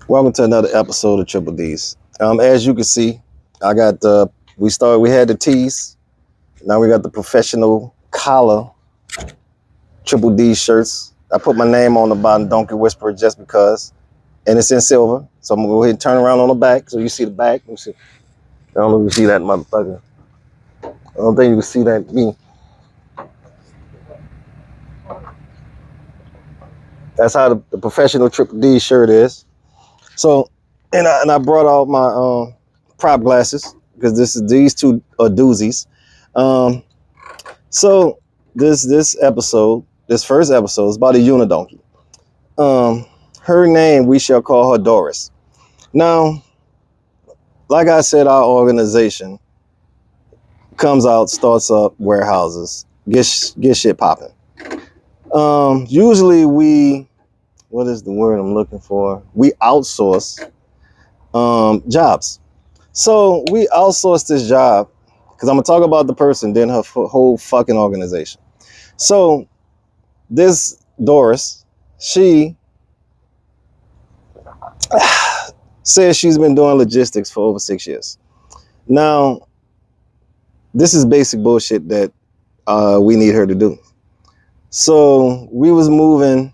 Welcome to another episode of Triple D's. As you can see, I got we had the tees. Now we got the professional collar Triple D shirts. I put my name on the bottom, Donkey Whisperer, just because, and it's in silver. So I'm gonna go ahead and turn around on the back so you see the back. Let me see. I don't know if you see that motherfucker. I don't think you can see that me. That's how the professional Triple D shirt is. So, and I brought out my prop glasses because these two are doozies. Um, so this first episode is about a unidonkey. Her name, we shall call her Doris. Now, like I said, our organization comes out, starts up warehouses, get shit popping. Usually what is the word I'm looking for? We outsource jobs. So we outsourced this job because I'm gonna talk about the person, then her whole fucking organization. So this Doris, she says she's been doing logistics for over 6 years. Now, this is basic bullshit that we need her to do. So we was moving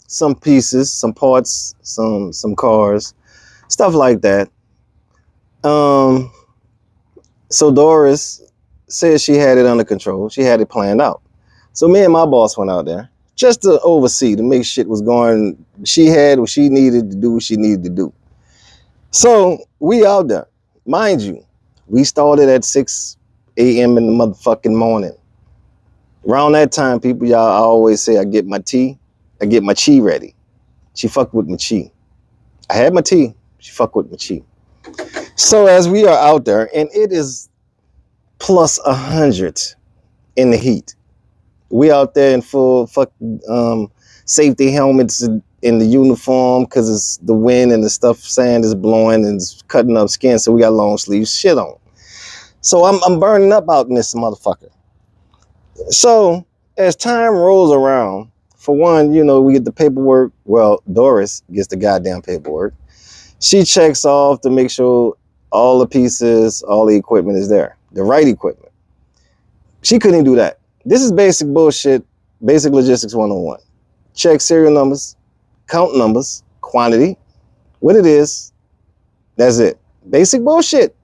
some pieces, some parts, some cars, stuff like that. So Doris said she had it under control. She had it planned out. So me and my boss went out there just to oversee, to make shit was going. She had what she needed to do, what she needed to do. So we out there. Mind you, we started at 6 a.m. in the motherfucking morning. Around that time, people, y'all, I always say I get my tea, I get my chi ready. She fucked with my chi. I had my tea, she fucked with my chi. So as we are out there, and it is plus 100 in the heat. We out there in full safety helmets in the uniform because it's the wind and the stuff, sand is blowing and it's cutting up skin. So we got long sleeves shit on. So I'm burning up out in this motherfucker. So as time rolls around, for one, we get the paperwork. Well, Doris gets the goddamn paperwork. She checks off to make sure all the pieces, all the equipment is there, the right equipment. She couldn't do that. This is basic bullshit, basic logistics 101. Check serial numbers, count numbers, quantity, what it is, that's it. Basic bullshit.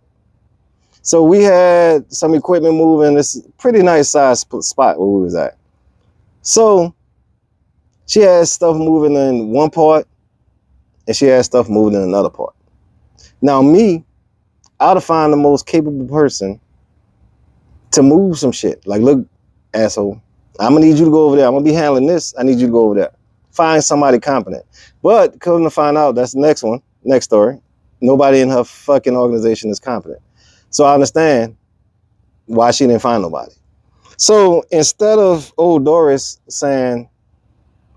So we had some equipment moving. This pretty nice size spot where we was at. So she had stuff moving in one part and she had stuff moving in another part. Now me, I'd have found the most capable person to move some shit. Like, look, asshole, I'm gonna need you to go over there. I'm gonna be handling this. I need you to go over there. Find somebody competent. But come to find out, that's the next story. Nobody in her fucking organization is competent. So I understand why she didn't find nobody. So instead of old Doris saying,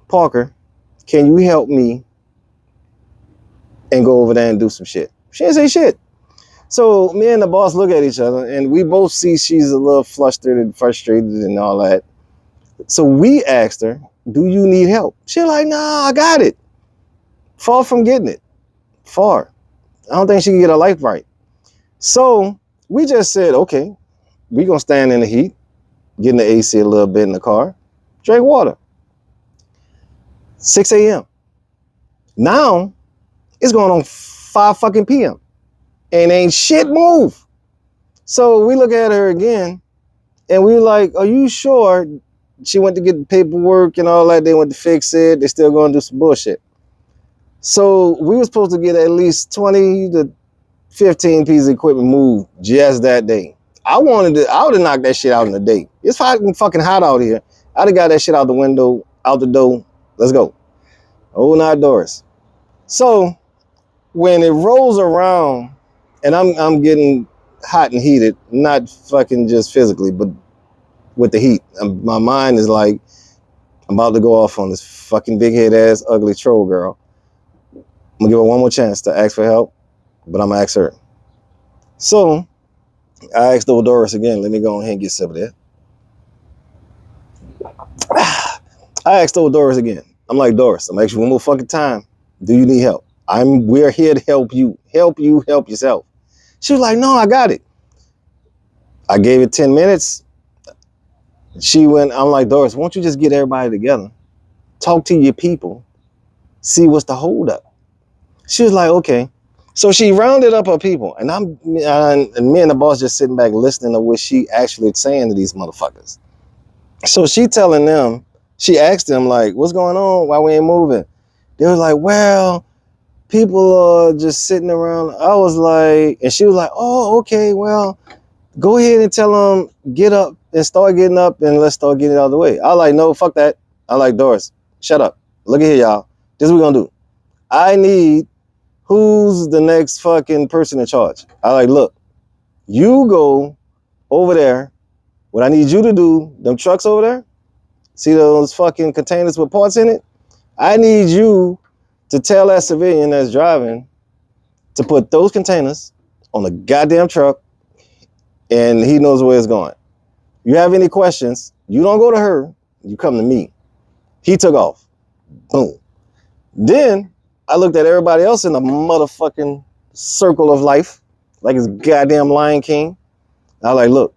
Parker, can you help me and go over there and do some shit? She didn't say shit. So me and the boss look at each other and we both see she's a little flustered and frustrated and all that. So we asked her, do you need help? She's like, nah, I got it. Far from getting it. Far. I don't think she can get her life right. So we just said, okay, we gonna stand in the heat, get in the AC a little bit in the car, drink water. 6 a.m. Now it's going on 5 fucking p.m. and ain't shit move. So we look at her again and we were like, are you sure? She went to get the paperwork and all that. They went to fix it. They're still going to do some bullshit. So we were supposed to get at least 20 to 15 pieces of equipment moved just that day. I would have knocked that shit out in a day. It's fucking hot out here. I'd have got that shit out the window, out the door. Let's go. Oh, not Doris. So when it rolls around and I'm getting hot and heated, not fucking just physically, but with the heat. My mind is like, I'm about to go off on this fucking big head ass ugly troll girl. I'm gonna give her one more chance to ask for help, but I'm gonna ask her. So I asked old Doris again, let me go ahead and get some of that. I asked old Doris again. I'm like, Doris, I'm asking you one more fucking time. Do you need help? We're here to help you. Help you help yourself. She was like, no, I got it. I gave it 10 minutes. She went, I'm like, Doris, won't you just get everybody together? Talk to your people. See what's the holdup. She was like, okay. So she rounded up her people, and and me and the boss just sitting back listening to what she actually saying to these motherfuckers. So she telling them, she asked them like, what's going on? Why we ain't moving? They was like, well, people are just sitting around. I was like, and she was like, oh, okay, well, go ahead and tell them get up and start getting up and let's start getting it out of the way. I was like, no, fuck that. I like, Doris, shut up. Look at here, y'all. This is what we're gonna do. I need who's the next fucking person in charge. I like, look, you go over there. What I need you to do, them trucks over there, see those fucking containers with parts in it? I need you to tell that civilian that's driving to put those containers on the goddamn truck and he knows where it's going. You have any questions, you don't go to her, you come to me. He took off. Boom. Then I looked at everybody else in the motherfucking circle of life, like it's goddamn Lion King. I was like, look,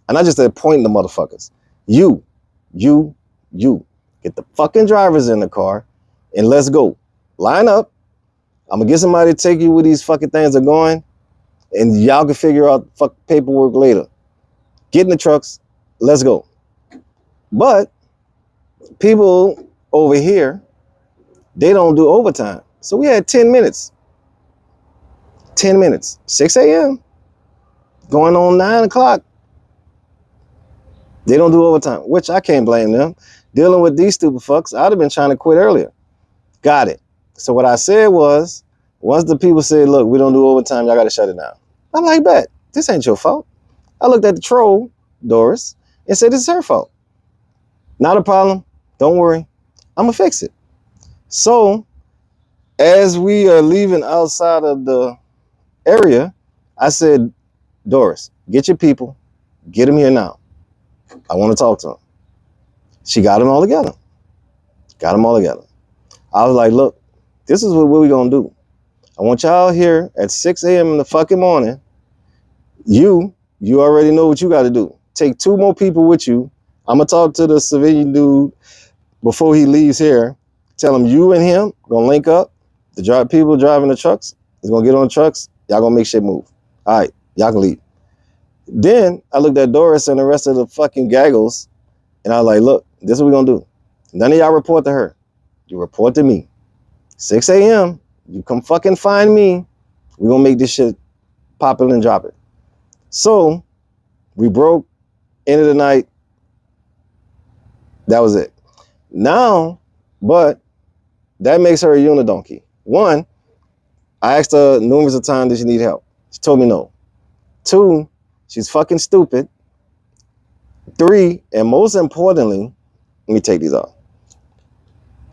and I just started pointing the motherfuckers. You, get the fucking drivers in the car and let's go. Line up. I'm gonna get somebody to take you where these fucking things are going, and y'all can figure out fuck paperwork later. Get in the trucks, let's go. But people over here, they don't do overtime. So we had 10 minutes. 10 minutes. 6 a.m. going on 9 o'clock. They don't do overtime, which I can't blame them. Dealing with these stupid fucks, I'd have been trying to quit earlier. Got it. So what I said was, once the people said, look, we don't do overtime, y'all got to shut it down. I'm like, bet, this ain't your fault. I looked at the troll, Doris, and said, this is her fault. Not a problem. Don't worry. I'm going to fix it. So as we are leaving outside of the area, I said, Doris, get your people, get them here now. I want to talk to them. She got them all together. Got them all together. I was like, look, this is what we're going to do. I want y'all here at 6 a.m. in the fucking morning. You already know what you got to do. Take 2 more people with you. I'm going to talk to the civilian dude before he leaves here. Tell him you and him going to link up. The people driving the trucks is going to get on the trucks. Y'all going to make shit move. All right, y'all can leave. Then I looked at Doris and the rest of the fucking gaggles, and I was like, look, this is what we're going to do. None of y'all report to her. You report to me. 6 a.m., you come fucking find me. We're going to make this shit pop it and drop it. So we broke, end of the night. That was it. Now, but that makes her a unidonkey. 1, I asked her numerous of times, did she need help? She told me no. 2, she's fucking stupid. 3, and most importantly, let me take these off.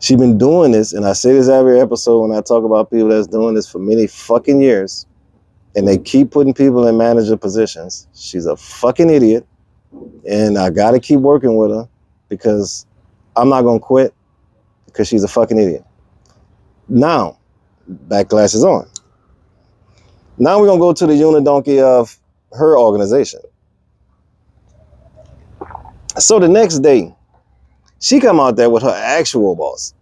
She's been doing this, and I say this every episode when I talk about people that's doing this for many fucking years, and they keep putting people in manager positions. She's a fucking idiot, and I gotta keep working with her because I'm not gonna quit because she's a fucking idiot. Now, back glasses on. Now we're gonna go to the unidonkey of her organization. So the next day, she come out there with her actual boss.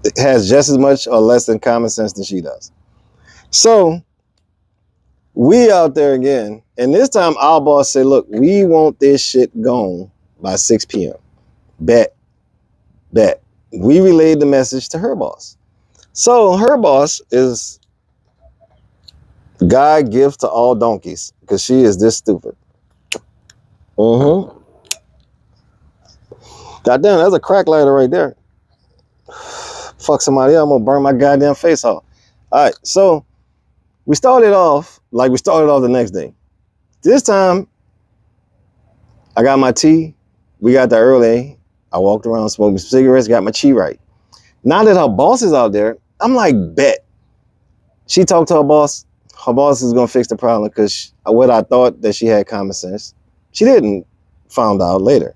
It has just as much or less than common sense than she does. So we out there again, and this time our boss said, look, we want this shit gone by 6 p.m. Bet. We relayed the message to her boss. So her boss is God gives to all donkeys because she is this stupid. Goddamn, that's a crack lighter right there. Fuck somebody else, I'm gonna burn my goddamn face off. All right, so we started off like we started off the next day. This time, I got my tea. We got there early. I walked around smoking cigarettes, got my chi right. Now that her boss is out there, I'm like, bet. She talked to her boss. Her boss is gonna fix the problem because what I thought that she had common sense, she didn't. Found out later.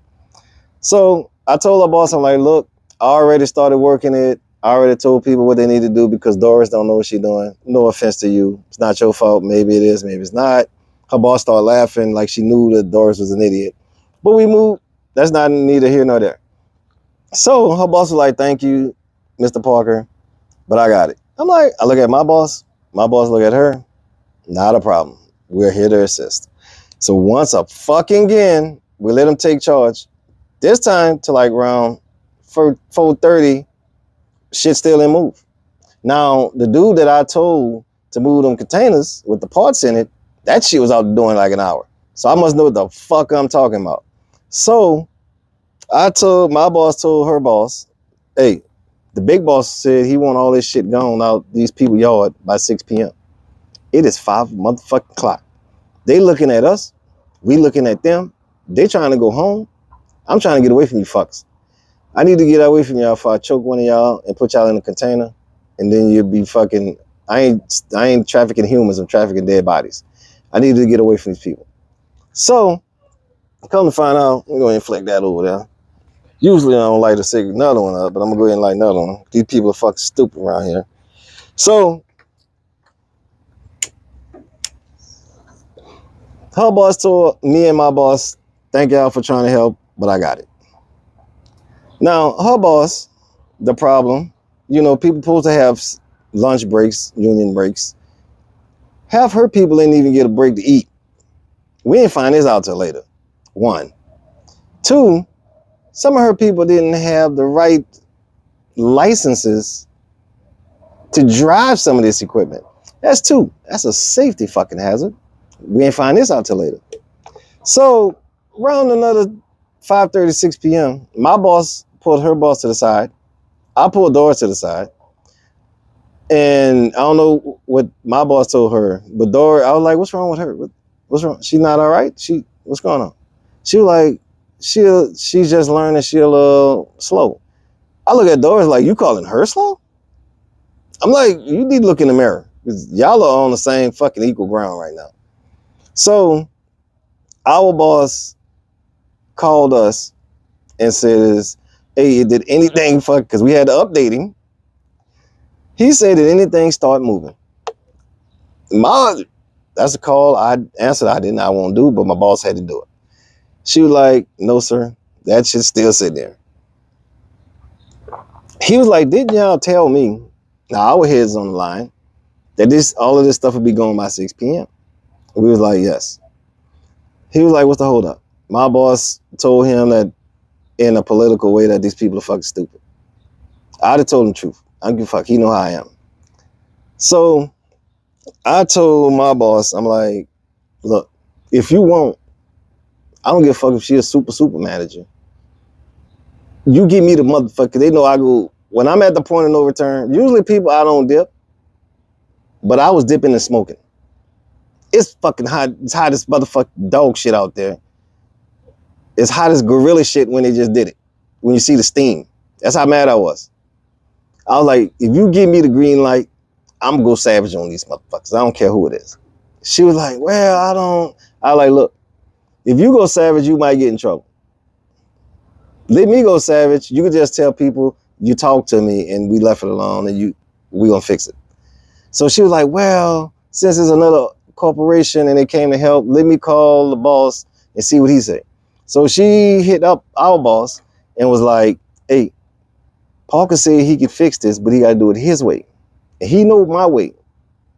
So I told her boss, I'm like, look, I already started working it. I already told people what they need to do because Doris don't know what she's doing. No offense to you. It's not your fault. Maybe it is, maybe it's not. Her boss started laughing like she knew that Doris was an idiot. But we moved. That's not neither here nor there. So her boss was like, thank you, Mr. Parker, but I got it. I'm like, I look at my boss look at her, not a problem. We're here to assist. So once a fucking again, we let him take charge. This time to like around 4:30, shit still didn't move. Now, the dude that I told to move them containers with the parts in it, that shit was out the door in like an hour. So I must know what the fuck I'm talking about. So my boss told her boss, hey, the big boss said he want all this shit gone out these people yard by 6 p.m. It is 5 motherfucking o'clock. They looking at us. We looking at them. They trying to go home. I'm trying to get away from you fucks. I need to get away from y'all before I choke one of y'all and put y'all in a container. And then you'll be fucking, I ain't trafficking humans, I'm trafficking dead bodies. I need to get away from these people. So, come to find out, I'm going to inflict that over there. Usually I don't like to say another one up, but I'm going to go ahead and light another one. These people are fucking stupid around here. So, her boss told me and my boss, thank y'all for trying to help, but I got it. Now, her boss, the problem, people supposed to have lunch breaks, union breaks. Half her people didn't even get a break to eat. We didn't find this out till later. 1. 2, some of her people didn't have the right licenses to drive some of this equipment. That's 2. That's a safety fucking hazard. We didn't find this out till later. So around another 5:30, 6 p.m., my boss pulled her boss to the side. I pulled Doris to the side. And I don't know what my boss told her, but Doris, I was like, what's wrong with her? What's wrong? She not all right? What's going on? She was like, she's just learning, she a little slow. I look at Doris like, you calling her slow? I'm like, you need to look in the mirror. Because y'all are on the same fucking equal ground right now. So our boss called us and says, hey, did anything fuck, because we had to update him. He said, did anything start moving? That's a call I answered I won't do, but my boss had to do it. She was like, no, sir, that shit's still sitting there. He was like, didn't y'all tell me, now our heads on the line, that all of this stuff would be gone by 6 p.m.? We was like, yes. He was like, what's the hold up? My boss told him that in a political way that these people are fucking stupid. I'd have told him the truth. I don't give a fuck. He know how I am. So I told my boss, I'm like, look, if you want, I don't give a fuck if she's a super manager. You give me the motherfucker. They know I go, when I'm at the point of no return, usually people I don't dip, but I was dipping and smoking. It's fucking hot. It's hot as motherfucking dog shit out there. It's hot as gorilla shit when they just did it. When you see the steam. That's how mad I was. I was like, if you give me the green light, I'm gonna go savage on these motherfuckers. I don't care who it is. She was like, well, I was like, look, if you go savage, you might get in trouble. Let me go savage. You can just tell people you talk to me and we left it alone and we gonna fix it. So she was like, well, since it's another corporation and they came to help, let me call the boss and see what he said. So she hit up our boss and was like, hey, Parker said he could fix this, but he gotta do it his way. And he know my way.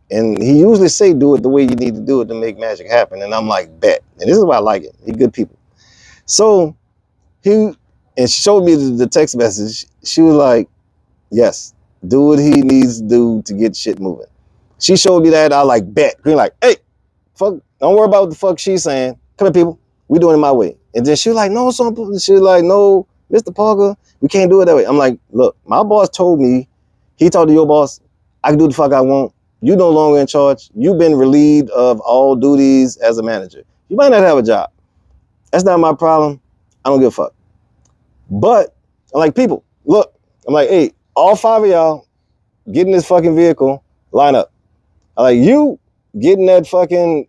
And he usually say do it the way you need to do it to make magic happen. And I'm like, bet. And this is why I like it. He good people. So she showed me the text message. She was like, yes, do what he needs to do to get shit moving. She showed me that. I like, bet. Green like, hey, fuck, don't worry about what the fuck she's saying. Come here, people. We doing it my way. And then she was like, no, she was like, no, Mr. Parker, we can't do it that way. I'm like, look, my boss told me, he talked to your boss, I can do the fuck I want. You no longer in charge. You've been relieved of all duties as a manager. You might not have a job. That's not my problem. I don't give a fuck. But I'm like, people, look, I'm like, hey, all 5 of y'all get in this fucking vehicle, line up. I'm like, you get in that fucking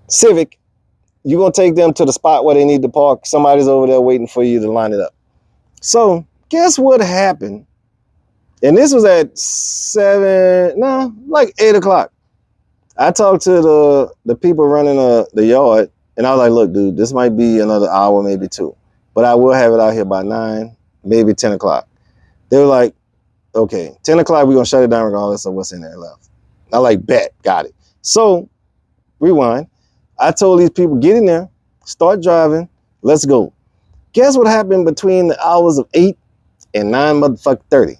Civic, you're going to take them to the spot where they need to park. Somebody's over there waiting for you to line it up. So guess what happened? And this was at 8 o'clock. I talked to the people running the yard, and I was like, look, dude, this might be another hour, maybe 2. But I will have it out here by 9, maybe 10 o'clock. They were like, okay, 10 o'clock, we're going to shut it down regardless of what's in there left. I like, bet, got it. So, rewind. I told these people, get in there, start driving, let's go. Guess what happened between the hours of 8 and 9:30?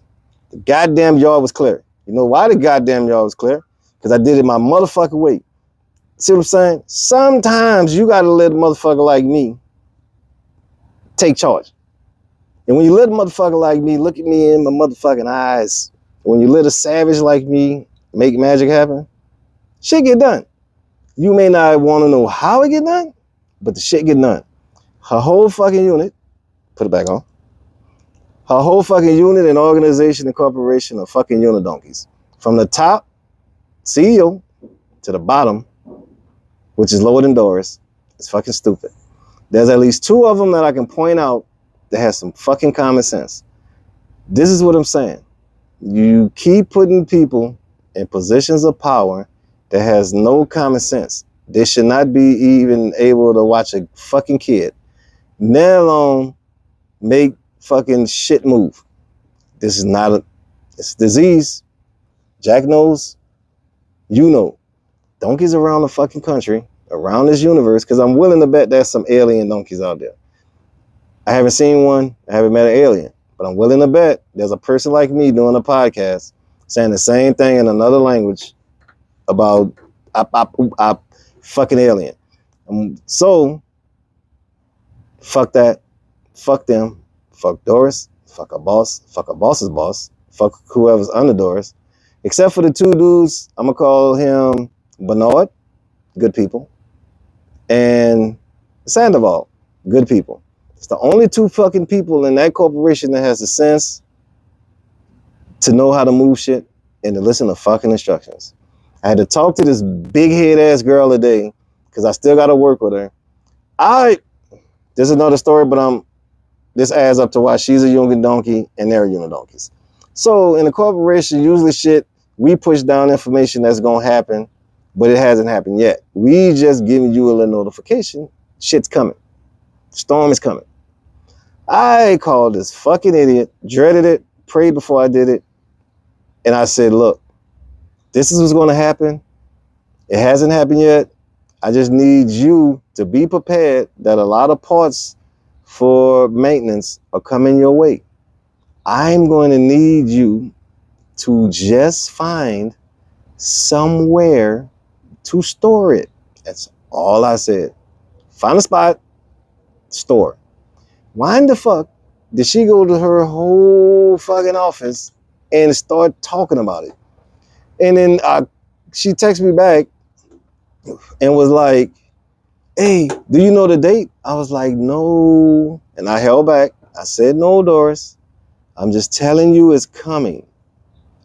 The goddamn yard was clear. You know why the goddamn yard was clear? Because I did it my motherfucking way. See what I'm saying? Sometimes you got to let a motherfucker like me take charge. And when you let a motherfucker like me look at me in my motherfucking eyes, when you let a savage like me make magic happen, shit get done. You may not want to know how it get done, but the shit get done. Her whole fucking unit, put it back on. Her whole fucking unit and organization and corporation are fucking unidonkeys. From the top, CEO, to the bottom, which is lower than Doris, it's fucking stupid. There's at least 2 of them that I can point out that has some fucking common sense. This is what I'm saying. You keep putting people in positions of power that has no common sense. They should not be even able to watch a fucking kid, let alone make fucking shit move. This is not it's a disease. Jack knows, you know. Donkeys around the fucking country, around this universe, because I'm willing to bet there's some alien donkeys out there. I haven't seen one. I haven't met an alien. But I'm willing to bet there's a person like me doing a podcast saying the same thing in another language about fucking alien. So, fuck that. Fuck them. Fuck Doris. Fuck her boss. Fuck her boss's boss. Fuck whoever's under Doris. Except for the 2 dudes, I'm going to call him Bernard, good people, and Sandoval, good people. It's the only 2 fucking people in that corporation that has the sense to know how to move shit and to listen to fucking instructions. I had to talk to this big head ass girl today because I still got to work with her. There's another story, but this adds up to why she's a unidonkey and they're unidonkeys. So in the corporation, usually shit, we push down information that's going to happen, but it hasn't happened yet. We just giving you a little notification. Shit's coming. Storm is coming. I called this fucking idiot, dreaded it, prayed before I did it. And I said, look, this is what's going to happen. It hasn't happened yet. I just need you to be prepared that a lot of parts for maintenance are coming your way. I'm going to need you to just find somewhere to store it. That's all I said. Find a spot, store. Why in the fuck did she go to her whole fucking office and start talking about it? And then she texted me back and was like, hey, do you know the date? I was like, no. And I held back. I said, no, Doris. I'm just telling you it's coming.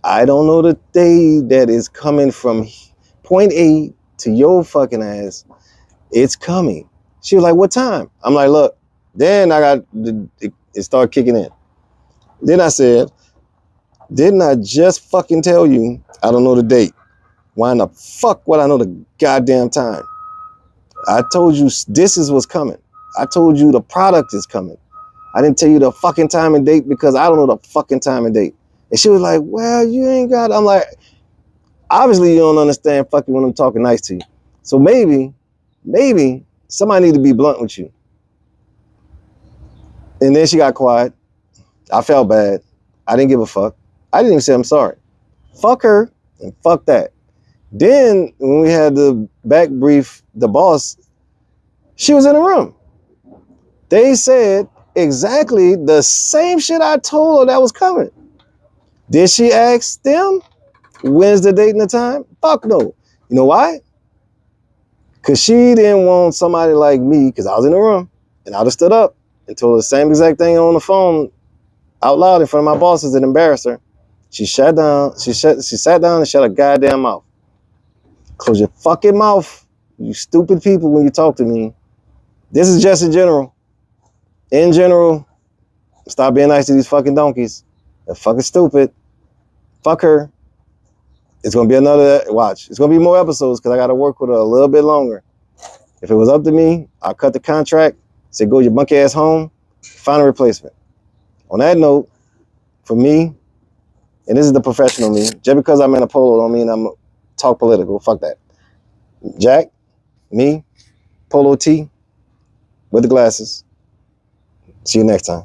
I don't know the day that is coming from point A to your fucking ass. It's coming. She was like, what time? I'm like, look. Then it started kicking in. Then I said, didn't I just fucking tell you I don't know the date? Why in the fuck would I know the goddamn time? I told you this is what's coming. I told you the product is coming. I didn't tell you the fucking time and date because I don't know the fucking time and date. And she was like, well, you ain't got, I'm like, obviously you don't understand fucking when I'm talking nice to you. So maybe somebody need to be blunt with you. And then she got quiet. I felt bad. I didn't give a fuck. I didn't even say I'm sorry. Fuck her and fuck that. Then when we had the back brief, the boss, she was in the room. They said exactly the same shit I told her that was coming. Did she ask them when's the date and the time? Fuck no. You know why? Because she didn't want somebody like me, because I was in the room and I'd have stood up and told her the same exact thing on the phone out loud in front of my bosses and embarrassed her. She sat down. She sat down and shut her goddamn mouth. Close your fucking mouth, you stupid people, when you talk to me. This is just in general. In general, stop being nice to these fucking donkeys. They're fucking stupid. Fuck her. It's gonna be another watch. It's gonna be more episodes because I gotta work with her a little bit longer. If it was up to me, I'll cut the contract, say go your monkey ass home, find a replacement. On that note, for me, and this is the professional me, just because I'm in a polo don't mean I'm talk political. Fuck that. Jack, me, polo T, with the glasses. See you next time.